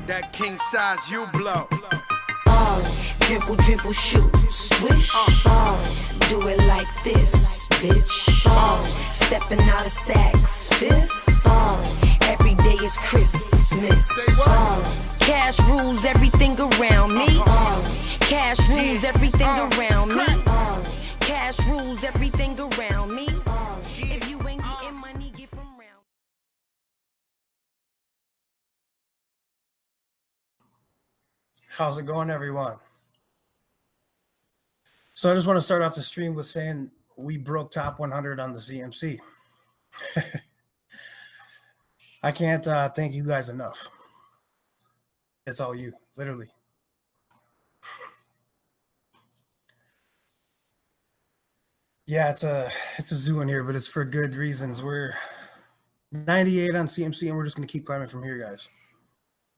That king size you blow. Dribble, dribble, shoot, swish. Do it like this, bitch. Stepping out of sacks, fifth. Every day is Christmas. Cash rules everything around me. Cash rules everything around me. Cash rules everything around me. If you ain't getting money, get from round. How's it going, everyone? So I just want to start off the stream with saying we broke top 100 on the CMC. I can't thank you guys enough. It's all you, literally. Yeah, it's a zoo in here, but it's for good reasons. We're 98 on CMC, and we're just going to keep climbing from here, guys.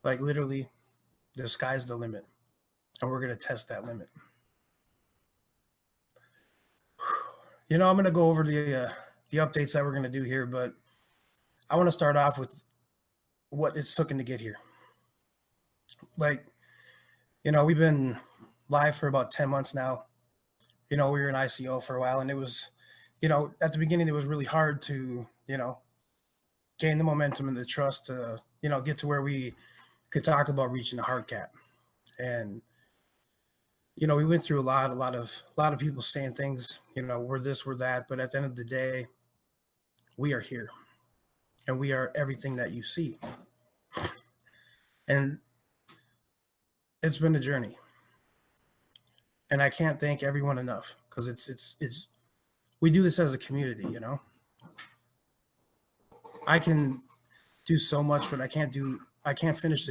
Like, literally, the sky's the limit, and we're going to test that limit. You know, I'm going to go over the updates that we're going to do here, but I want to start off with what it's taken to get here. Like, you know, we've been live for about 10 months now. You know, we were in ICO for a while, and it was, you know, at the beginning, it was really hard to, you know, gain the momentum and the trust to, you know, get to where we could talk about reaching a hard cap. And, you know, we went through a lot of people saying things, you know, we're this, we're that, but at the end of the day, we are here, and we are everything that you see. And it's been a journey, and I can't thank everyone enough, because it's we do this as a community. You know, I can do so much, but I can't finish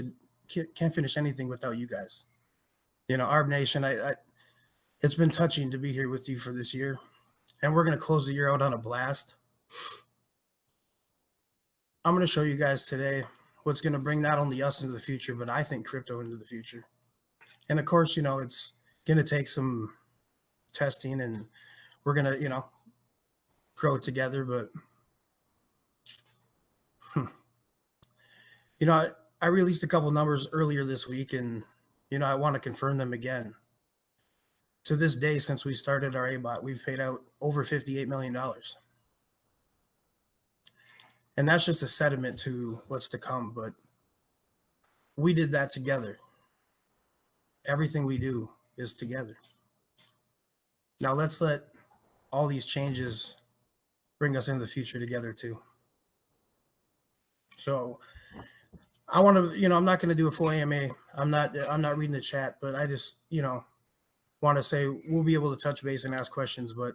anything without you guys. You know, Arb Nation, it's been touching to be here with you for this year, and we're going to close the year out on a blast. I'm going to show you guys today what's going to bring not only us into the future, but I think crypto into the future. And of course, you know, it's going to take some testing, and we're going to, you know, grow it together. But, you know, I released a couple numbers earlier this week, and, you know, I want to confirm them again. To this day, since we started our ABOT, we've paid out over $58 million. And that's just a sediment to what's to come. But we did that together. Everything we do is together. Now let's let all these changes bring us into the future together too. So I want to, you know, I'm not going to do a full AMA. I'm not reading the chat, but I just, you know, want to say we'll be able to touch base and ask questions, but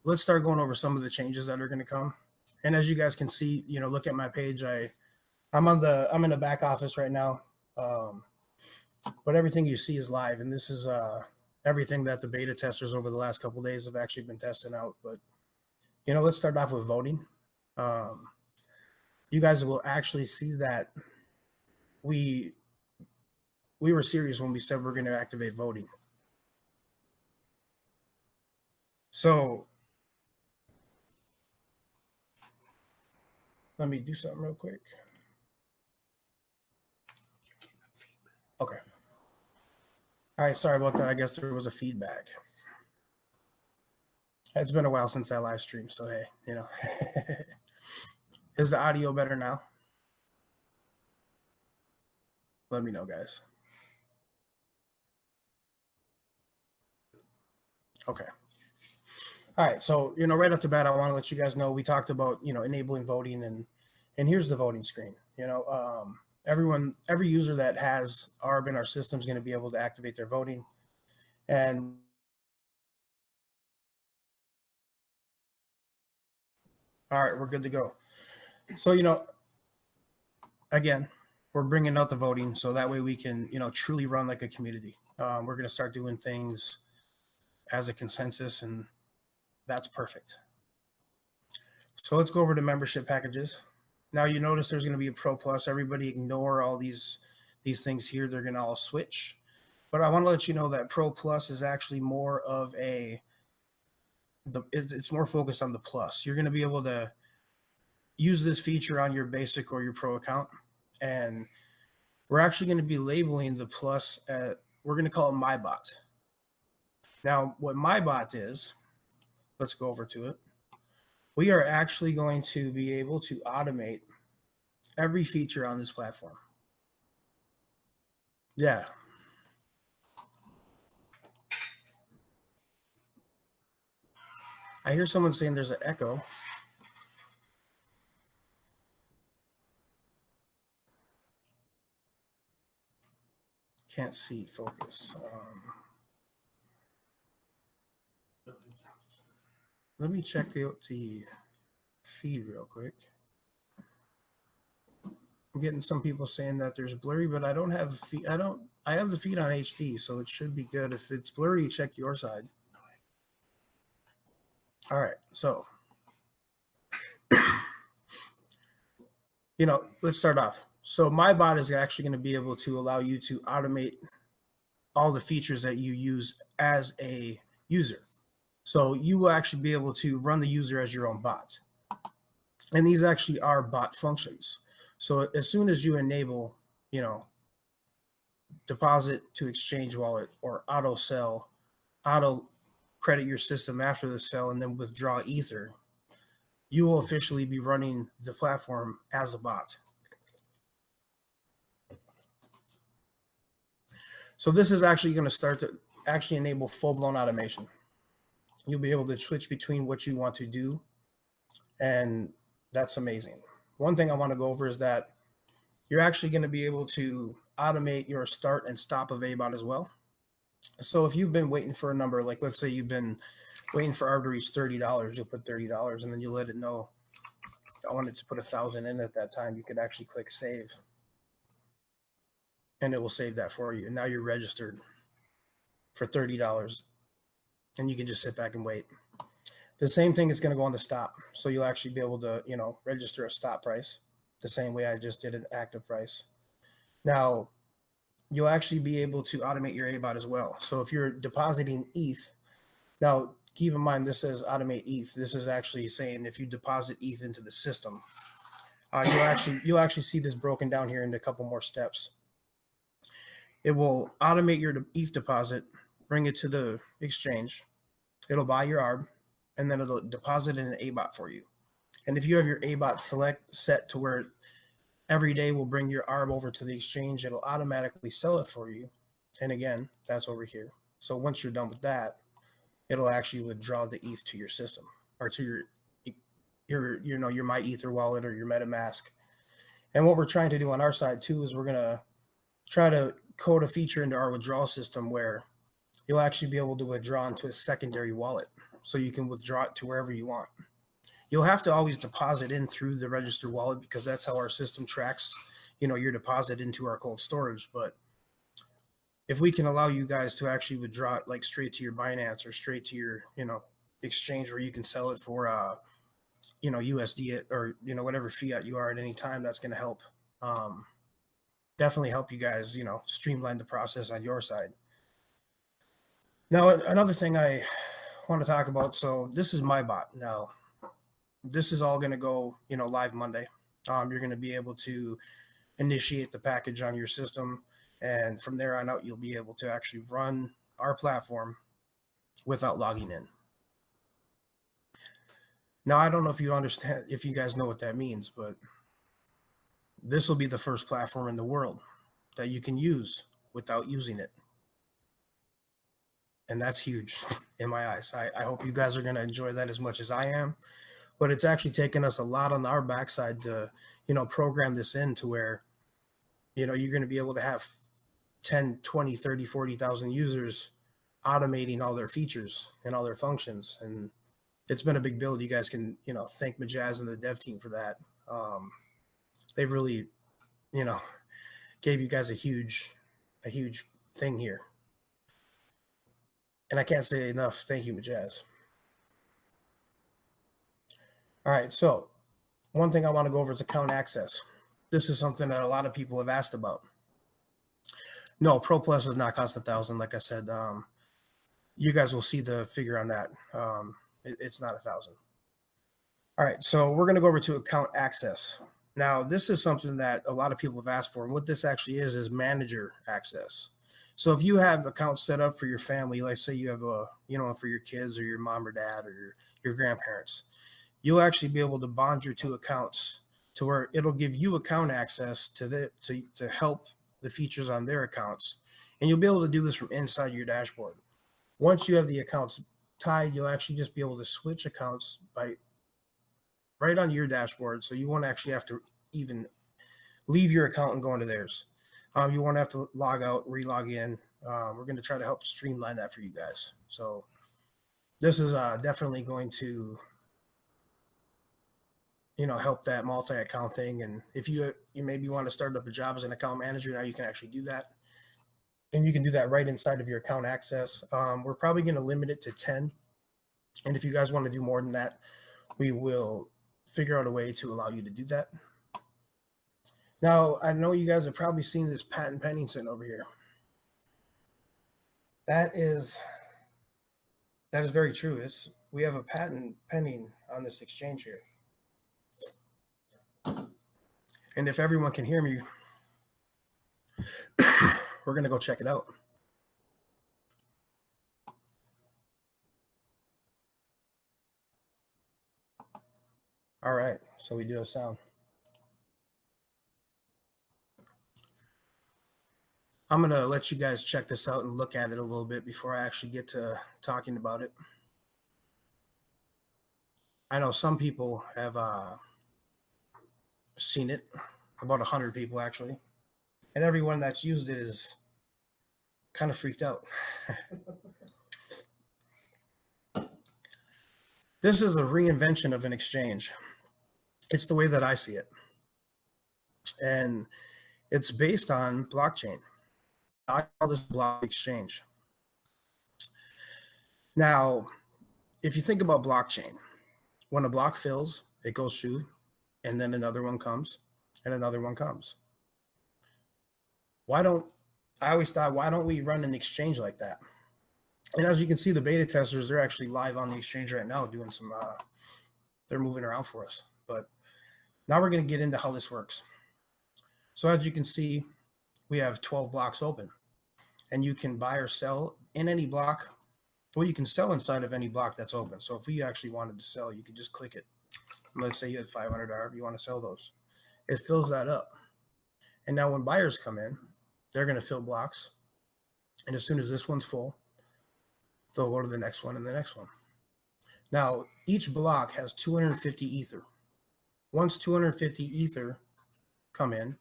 let's start going over some of the changes that are going to come. And as you guys can see, you know, look at my page. I'm in the back office right now. But everything you see is live, and this is everything that the beta testers over the last couple of days have actually been testing out. But, you know, let's start off with voting. You guys will actually see that we were serious when we said we're going to activate voting. So let me do something real quick. Okay. All right, sorry about that. I guess there was a feedback. It's been a while since I live streamed, so hey, you know. Is the audio better now? Let me know, guys. Okay. All right, so, you know, right off the bat, I want to let you guys know we talked about, you know, enabling voting, and here's the voting screen. You know, every user that has ARB in our system is going to be able to activate their voting. And all right, we're good to go. So, you know, again, we're bringing out the voting so that way we can, you know, truly run like a community. We're going to start doing things as a consensus, and that's perfect. So let's go over to membership packages. Now you notice there's going to be a Pro Plus. Everybody ignore all these things here. They're going to all switch. But I want to let you know that Pro Plus is actually more of it's more focused on the plus. You're going to be able to use this feature on your basic or your pro account. And we're actually going to be labeling the plus at, we're going to call it my bot. Now, what my bot is, let's go over to it. We are actually going to be able to automate every feature on this platform. Yeah. I hear someone saying there's an echo. Can't see, focus. Let me check out the feed real quick. I'm getting some people saying that there's blurry, but I don't have feed. I have the feed on HD, so it should be good. If it's blurry, check your side. All right, so let's start off. So my bot is actually going to be able to allow you to automate all the features that you use as a user. So you will actually be able to run the user as your own bot. And these actually are bot functions. So as soon as you enable, deposit to exchange wallet or auto sell, auto credit your system after the sell, and then withdraw Ether, you will officially be running the platform as a bot. So this is actually going to start to actually enable full-blown automation. You'll be able to switch between what you want to do, and that's amazing. One thing I want to go over is that you're actually going to be able to automate your start and stop of ABOT as well. So if you've been waiting for a number, like let's say you've been waiting for Arb to reach $30, you'll put $30 and then you let it know I wanted to put 1,000 in at that time. You could actually click save and it will save that for you. And now you're registered for $30 and you can just sit back and wait. The same thing is going to go on the stop. So you'll actually be able to, register a stop price the same way I just did an active price. Now, you'll actually be able to automate your ABOT as well. So if you're depositing ETH, now keep in mind this says automate ETH. This is actually saying if you deposit ETH into the system, you'll actually see this broken down here into a couple more steps. It will automate your ETH deposit, bring it to the exchange. It'll buy your ARB, and then it'll deposit in an ABOT for you. And if you have your ABOT set to where every day will bring your ARB over to the exchange, it'll automatically sell it for you. And again, that's over here. So once you're done with that, it'll actually withdraw the ETH to your system or to your My Ether wallet or your MetaMask. And what we're trying to do on our side too is we're gonna try to code a feature into our withdrawal system where you'll actually be able to withdraw into a secondary wallet, so you can withdraw it to wherever you want. You'll have to always deposit in through the registered wallet because that's how our system tracks, your deposit into our cold storage. But if we can allow you guys to actually withdraw it like straight to your Binance or straight to your, exchange where you can sell it for, USD or, whatever fiat you are at any time, that's going to help, definitely help you guys, streamline the process on your side. Now, another thing I want to talk about. So this is my bot. Now, this is all going to go, live Monday. You're going to be able to initiate the package on your system. And from there on out, you'll be able to actually run our platform without logging in. Now, I don't know if you understand, if you guys know what that means, but this will be the first platform in the world that you can use without using it. And that's huge in my eyes. I hope you guys are going to enjoy that as much as I am. But it's actually taken us a lot on our backside to, program this in to where, you're going to be able to have 10, 20, 30, 40,000 users automating all their features and all their functions. And it's been a big build. You guys can, thank Majaz and the dev team for that. They really, gave you guys a huge thing here. And I can't say enough. Thank you, Majaz. All right. So one thing I want to go over is account access. This is something that a lot of people have asked about. No, Pro Plus does not cost $1,000. Like I said, you guys will see the figure on that. It's not $1,000. All right. So we're going to go over to account access. Now, this is something that a lot of people have asked for. And what this actually is manager access. So if you have accounts set up for your family, like say you have for your kids or your mom or dad or your grandparents, you'll actually be able to bond your two accounts to where it'll give you account access to help the features on their accounts. And you'll be able to do this from inside your dashboard. Once you have the accounts tied, you'll actually just be able to switch accounts right on your dashboard. So you won't actually have to even leave your account and go into theirs. You won't have to log out, re-log in. We're going to try to help streamline that for you guys. So this is definitely going to, help that multi-account thing. And if you maybe want to start up a job as an account manager, now you can actually do that. And you can do that right inside of your account access. We're probably going to limit it to 10. And if you guys want to do more than that, we will figure out a way to allow you to do that. Now, I know you guys have probably seen this patent pending sitting over here. That is very true. We have a patent pending on this exchange here. And if everyone can hear me, we're going to go check it out. All right, so we do have sound. I'm going to let you guys check this out and look at it a little bit before I actually get to talking about it. I know some people have seen it, about 100 people actually, and everyone that's used it is kind of freaked out. This is a reinvention of an exchange. It's the way that I see it. And it's based on blockchain. I call this block exchange. Now, if you think about blockchain, when a block fills, it goes through, and then another one comes, and another one comes. I always thought, why don't we run an exchange like that? And as you can see, the beta testers, they're actually live on the exchange right now doing some, they're moving around for us. But now we're going to get into how this works. So as you can see, we have 12 blocks open. And you can buy or sell in any block. Well, you can sell inside of any block that's open. So if we actually wanted to sell, you could just click it. And let's say you had 500 ARB, you want to sell those. It fills that up. And now when buyers come in, they're going to fill blocks. And as soon as this one's full, they'll go to the next one and the next one. Now, each block has 250 ether. Once 250 ether come in,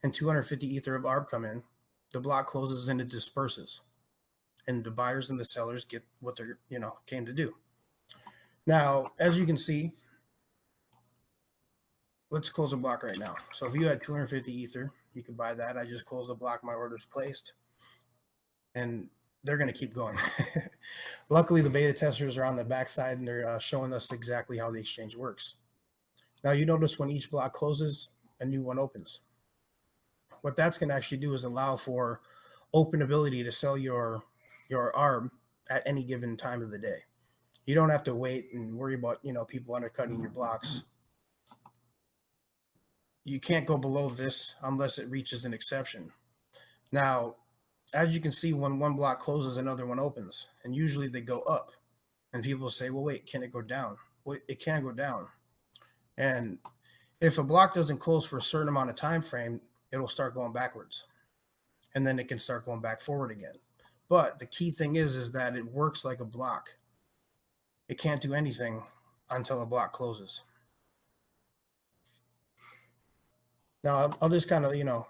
and 250 ether of ARB come in, the block closes and it disperses. And the buyers and the sellers get what they're, came to do. Now, as you can see, let's close a block right now. So if you had 250 ether, you could buy that. I just closed the block, my order's placed. And they're going to keep going. Luckily, the beta testers are on the backside and they're showing us exactly how the exchange works. Now, you notice when each block closes, a new one opens. What that's going to actually do is allow for open ability to sell your ARB at any given time of the day. You don't have to wait and worry about, people undercutting your blocks. You can't go below this unless it reaches an exception. Now, as you can see, when one block closes, another one opens, and usually they go up. And people say, well, wait, can it go down? Well, it can go down. And if a block doesn't close for a certain amount of time frame, it'll start going backwards. And then it can start going back forward again. But the key thing is that it works like a block. It can't do anything until a block closes. Now, I'll just kind of,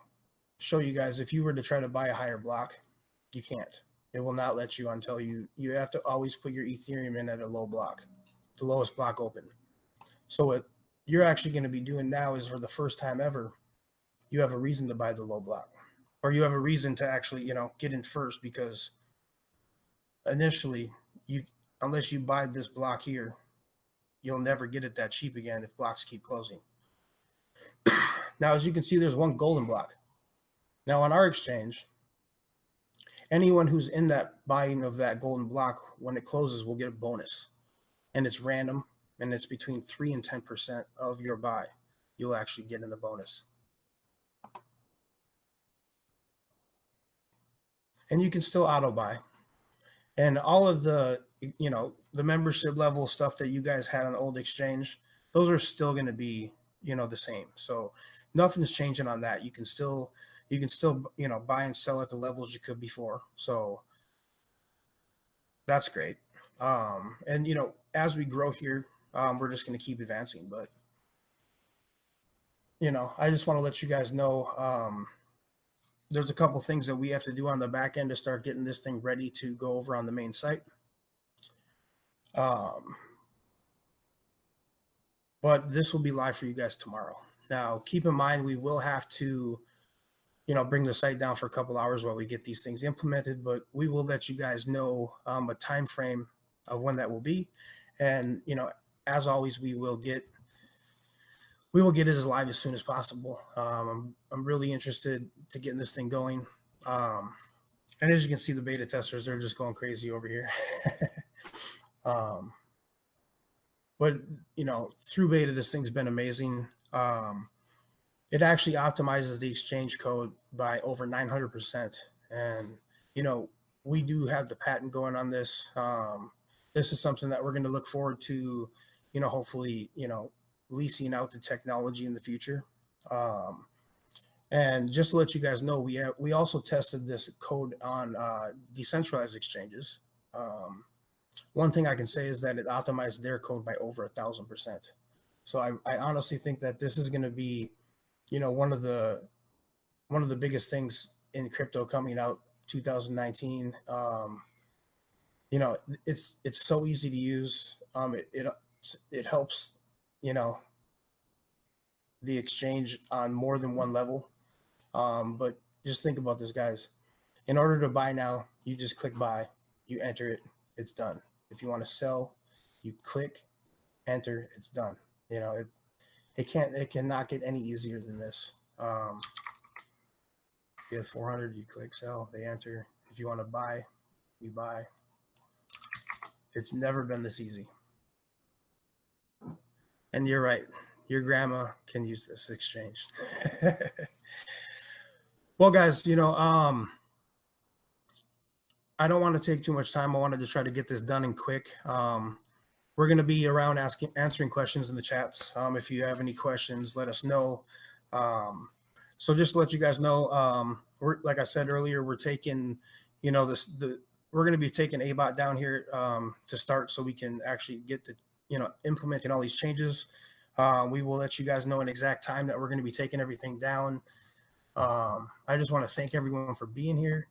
show you guys, if you were to try to buy a higher block, you can't. It will not let you until you have to always put your Ethereum in at a low block, the lowest block open. So what you're actually going to be doing now is, for the first time ever, you have a reason to buy the low block, or you have a reason to actually, get in first, because initially, unless you buy this block here, you'll never get it that cheap again if blocks keep closing. Now, as you can see, there's one golden block. Now, on our exchange, anyone who's in that buying of that golden block, when it closes, will get a bonus. And it's random, and it's between 3 and 10% of your buy. you'll actually get in the bonus. And you can still auto buy. And all of the, the membership level stuff that you guys had on the old exchange, those are still going to be, the same. So nothing's changing on that. You can still, buy and sell at the levels you could before. So that's great. And, as we grow here, we're just going to keep advancing. But, I just want to let you guys know, there's a couple things that we have to do on the back end to start getting this thing ready to go over on the main site. But this will be live for you guys tomorrow. Now, keep in mind, we will have to, bring the site down for a couple hours while we get these things implemented, but we will let you guys know a time frame of when that will be. And, as always, we will get it as live as soon as possible. I'm really interested to getting this thing going. And as you can see, the beta testers, they're just going crazy over here. But, through beta, this thing's been amazing. It actually optimizes the exchange code by over 900%. And, we do have the patent going on this. This is something that we're going to look forward to, hopefully, leasing out the technology in the future. And just to let you guys know, we also tested this code on decentralized exchanges. One thing I can say is that it optimized their code by over 1,000%. So I honestly think that this is going to be, one of the biggest things in crypto coming out 2019. It's so easy to use. It helps, the exchange on more than one level. But just think about this, guys. In order to buy now, you just click buy, you enter it, it's done. If you want to sell, you click, enter, it's done. It cannot get any easier than this. You have 400, you click sell, they enter. If you want to buy, you buy. It's never been this easy. And you're right. Your grandma can use this exchange. Well, guys, I don't want to take too much time. I wanted to try to get this done and quick. We're going to be around answering questions in the chats. If you have any questions, let us know. So just to let you guys know, like I said earlier, we're taking, we're going to be taking ABOT down here to start so we can actually get the, implementing all these changes. We will let you guys know an exact time that we're going to be taking everything down. I just want to thank everyone for being here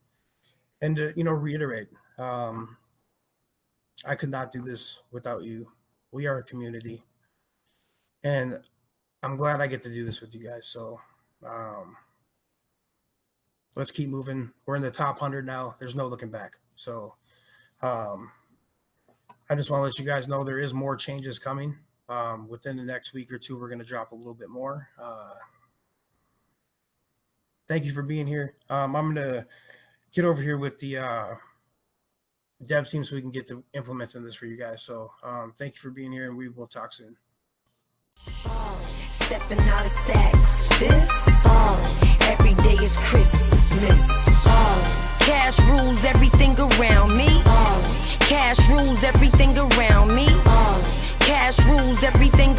and to, reiterate, I could not do this without you. We are a community and I'm glad I get to do this with you guys. So, let's keep moving. We're in the top 100 now. There's no looking back. So, I just want to let you guys know there is more changes coming. Within the next week or two, we're going to drop a little bit more. Thank you for being here. I'm going to get over here with the dev team so we can get to implementing this for you guys. So thank you for being here, and we will talk soon. Stepping out of Saks Fifth. Every day is Christmas. Cash rules everything around me. Cash rules everything around me. Cash rules everything